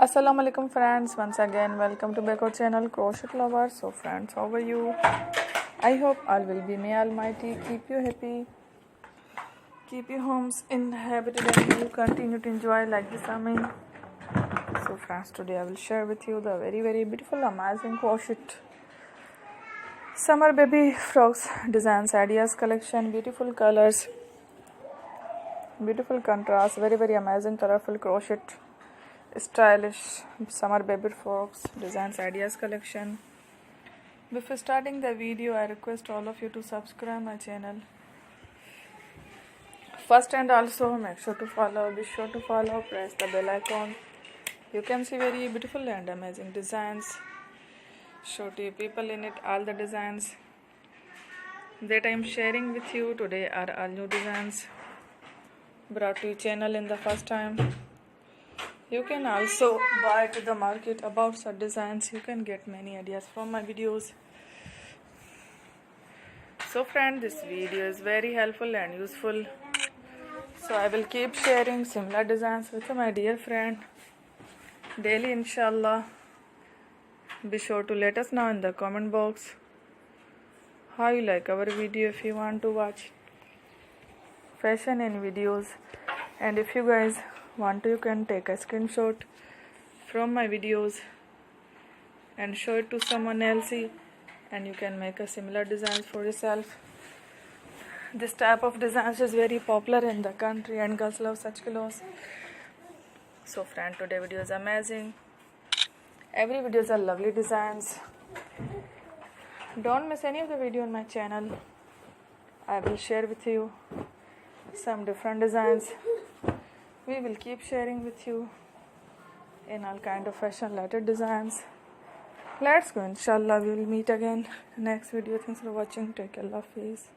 Assalamu alaikum friends, once again welcome to back our channel Crochet Lovers. So friends, how are you? I hope all will be, may Almighty keep you happy, keep your homes inhabited, and you continue to enjoy like this. Amen. So friends, today I will share with you the very beautiful amazing crochet summer baby frocks designs ideas collection. Beautiful colors, beautiful contrast, very amazing colorful crochet stylish summer baby frocks designs ideas collection. Before starting the video, I request all of you to subscribe my channel first, and also make sure to follow, be sure to follow, press the bell icon. You can see very beautiful and amazing designs. Show to you people in it. All the designs that I am sharing with you today are all new designs brought to your channel in the first time. You can also buy to the market about such designs. You can get many ideas from my videos. So friend, this video is very helpful and useful. So I will keep sharing similar designs with my dear friend daily, inshallah. Be sure to let us know in the comment box how you like our video. If you want to watch fashion and videos, and if you guys want to, you can take a screenshot from my videos and show it to someone else, and you can make a similar designs for yourself. This type of designs is very popular in the country and girls love such clothes. So friend, today video is amazing. Every video is a lovely designs. Don't miss any of the video on my channel. I will share with you some different designs. We will keep sharing with you in all kind of fashion related designs. Let's go, inshallah. We will meet again next video. Thanks for watching. Take care. Allah Hafiz.